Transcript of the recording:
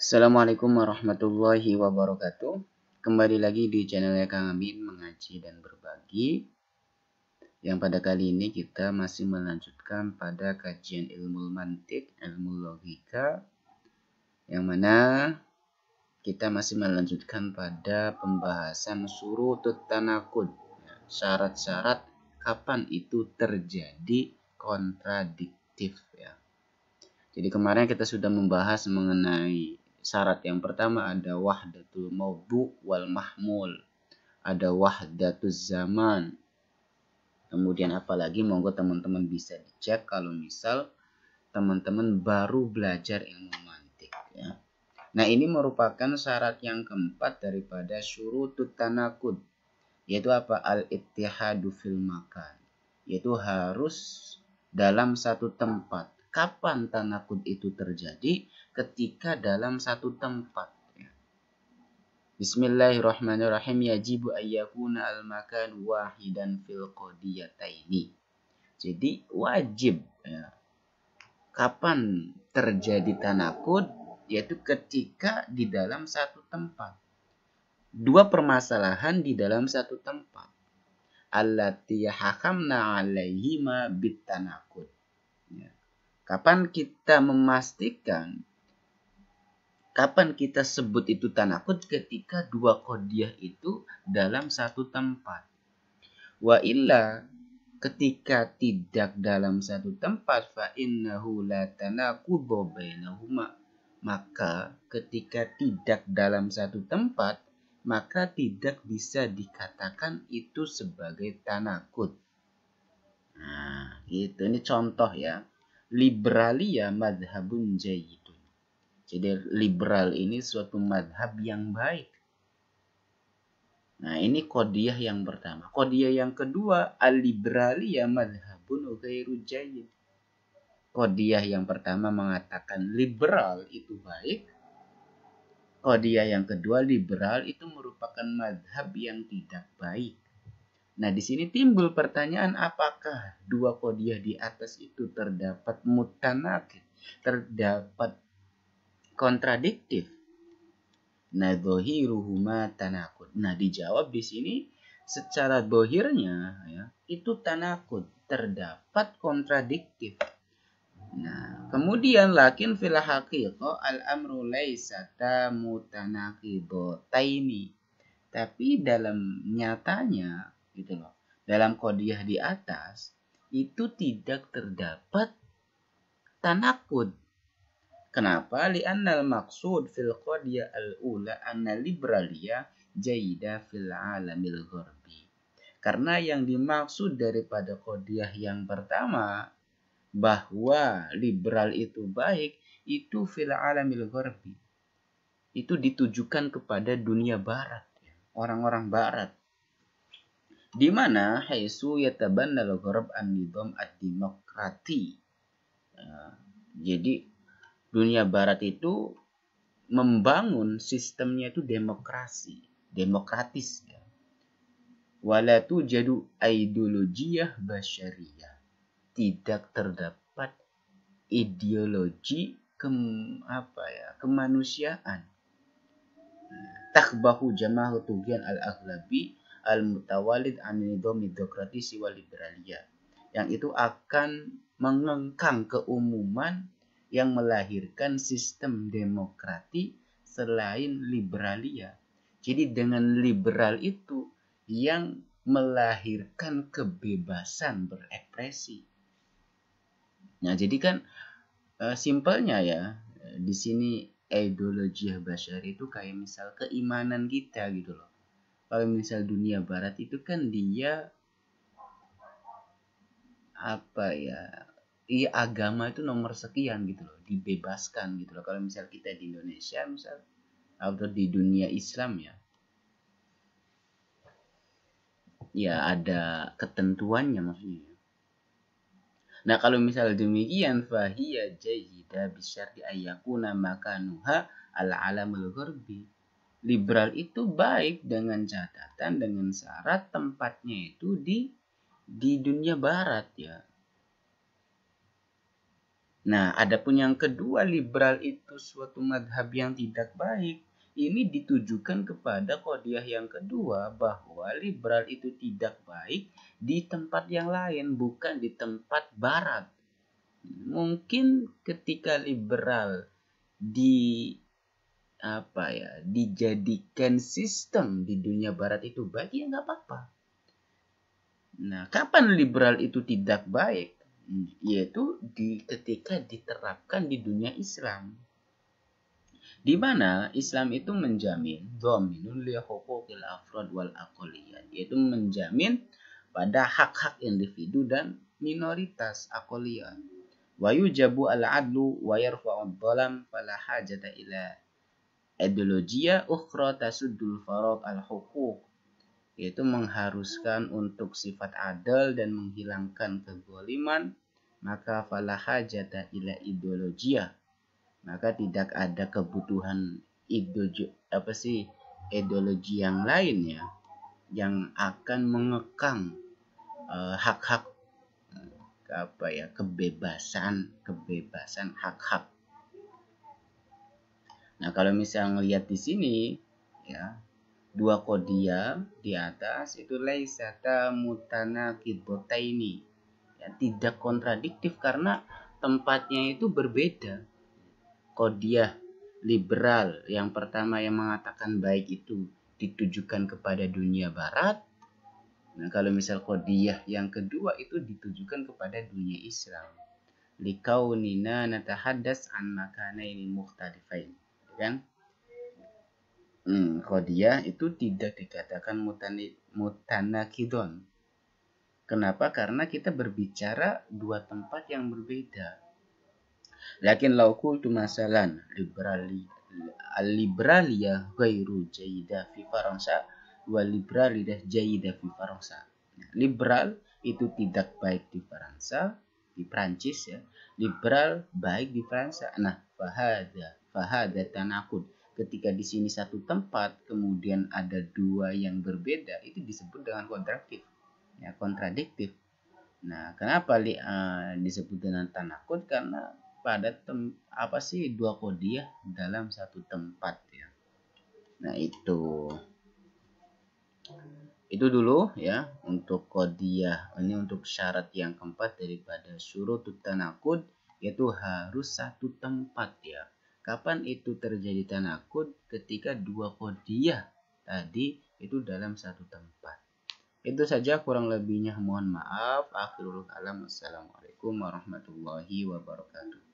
Assalamualaikum warahmatullahi wabarakatuh. Kembali lagi di channelnya Kang Amin mengaji dan berbagi. Yang pada kali ini kita masih melanjutkan pada kajian ilmu mantik, ilmu logika, yang mana kita masih melanjutkan pada pembahasan surutut tanakud, syarat-syarat kapan itu terjadi kontradiktif ya. Jadi kemarin kita sudah membahas mengenai syarat yang pertama ada wahdatul maudhu wal mahmul, ada wahdatul zaman. Kemudian apalagi monggo teman-teman bisa dicek kalau misal teman-teman baru belajar ilmu mantik ya. Nah, ini merupakan syarat yang keempat daripada syurutut tanakud, yaitu apa? Al-ittihadu fil makan, yaitu harus dalam satu tempat. Kapan tanakud itu terjadi? Ketika dalam satu tempat. Bismillahirrahmanirrahim. Yajibu ayyakuna al-makan wahidan fil qadiyataini. Jadi wajib ya. Kapan terjadi tanakud? Yaitu ketika di dalam satu tempat. Dua permasalahan di dalam satu tempat. Allati hakamna alaihima bitanakud. Ya. Kapan kita memastikan, kapan kita sebut itu tanakud? Ketika dua qadiyah itu dalam satu tempat. Wa illa, ketika tidak dalam satu tempat, fa innahu la tanaqudu bainahuma. Maka ketika tidak dalam satu tempat, maka tidak bisa dikatakan itu sebagai tanakud. Nah, gitu. Ini contoh ya. Liberalia madhabun jayyidun. Jadi liberal ini suatu madhab yang baik. Nah, ini qadiyah yang pertama. Qadiyah yang kedua, al-liberalia madhabun ghairu jayyid. Qadiyah yang pertama mengatakan liberal itu baik. Qadiyah yang kedua, liberal itu merupakan madhab yang tidak baik. Nah, di sini timbul pertanyaan, apakah dua qadiyah di atas itu terdapat mutanaqid, terdapat kontradiktif? Nah, dhahiruhuma tanaqud. Nah, dijawab di sini secara dhahirnya ya, itu tanaqud, terdapat kontradiktif. Nah, kemudian lakin fil haqiqah al-amru laisa mutanaqidataini. Tapi dalam nyatanya gitu loh. Dalam qadiyah di atas itu tidak terdapat tanakud. Kenapa? Li'annal maqsud fil qadiyah al-ula anna liberalia jayyida fil alamil gharbi. Karena yang dimaksud daripada qadiyah yang pertama bahwa liberal itu baik, itu fil alamil gharbi. Itu ditujukan kepada dunia barat, orang-orang barat. Di mana haitsu yatabannal gharb an-nizam ad-demokrati. Jadi dunia barat itu membangun sistemnya itu demokratis ya. Wala tujadu ideologiyah basyariyah. Tidak terdapat ideologi kemanusiaan. Takhbahu jama'ah tughyan al-aghlabi al-mutawalid an nizami demokratisi wal liberaliyah. Yang itu akan mengengkang keumuman yang melahirkan sistem demokrati selain liberalia. Jadi dengan liberal itu yang melahirkan kebebasan berekspresi. Nah, jadi kan simpelnya ya, di sini ideologi basyari itu kayak misal keimanan kita gitu loh. Kalau misal dunia barat itu kan dia agama itu nomor sekian gitu loh, dibebaskan gitu loh. Kalau misal kita di Indonesia misal atau di dunia Islam ya ada ketentuannya maksudnya. Nah, kalau misal demikian fahiya jayyida bisyarti ayyakuna makanuha al-alamul gharbi. Liberal itu baik dengan catatan, dengan syarat tempatnya itu di dunia barat ya. Nah, adapun yang kedua, liberal itu suatu madhab yang tidak baik. Ini ditujukan kepada qadiyah yang kedua, bahwa liberal itu tidak baik di tempat yang lain, bukan di tempat barat. Mungkin ketika liberal di dijadikan sistem di dunia barat itu baik, ya nggak apa-apa. Nah, kapan liberal itu tidak baik? Yaitu ketika diterapkan di dunia Islam, di mana Islam itu menjamin dhaminun li huquqil afrad wal aqliyat, yaitu menjamin pada hak-hak individu dan minoritas aqliyat. Wa yujabu al-adlu wa yarfa'ud dhalam fala hajata ila ideologia ukhra tasuddul farad al-huquq, yaitu mengharuskan untuk sifat adil dan menghilangkan kezaliman, maka fala hajata ila ideologia, maka tidak ada kebutuhan ideologi yang lain ya, yang akan mengekang hak-hak kebebasan hak-hak. Nah, kalau misalnya ngelihat di sini ya, dua qadiyah di atas itu laisata mutanaqidotaini, ya, tidak kontradiktif karena tempatnya itu berbeda. Qadiyah liberal yang pertama yang mengatakan baik itu ditujukan kepada dunia barat. Nah, kalau misal qadiyah yang kedua itu ditujukan kepada dunia Islam. Likaunina natahaddas an makanaini mukhtalifain, kan? Qadiyah itu tidak dikatakan mutanakidon. Kenapa? Karena kita berbicara dua tempat yang berbeda. Lakin law qultu masalan liberaliyah ghairu jayyida fi Faransa wa liberaliyah jayyida fi Faransa. Liberal itu tidak baik di Faransa, di Prancis ya. Liberal baik di Faransa. Nah, fahada tanakud. Ketika di sini satu tempat kemudian ada dua yang berbeda, itu disebut dengan kontradiktif. Nah, kenapa disebut dengan tanakud? Karena pada dua qadiyah dalam satu tempat ya. Nah, itu dulu ya untuk qadiyah. Ini untuk syarat yang keempat daripada syurutut tanakud, yaitu harus satu tempat ya. Kapan itu terjadi tanakud? Ketika dua qadiyah tadi itu dalam satu tempat. Itu saja, kurang lebihnya mohon maaf. Akhirul kalam. Wassalamualaikum warahmatullahi wabarakatuh.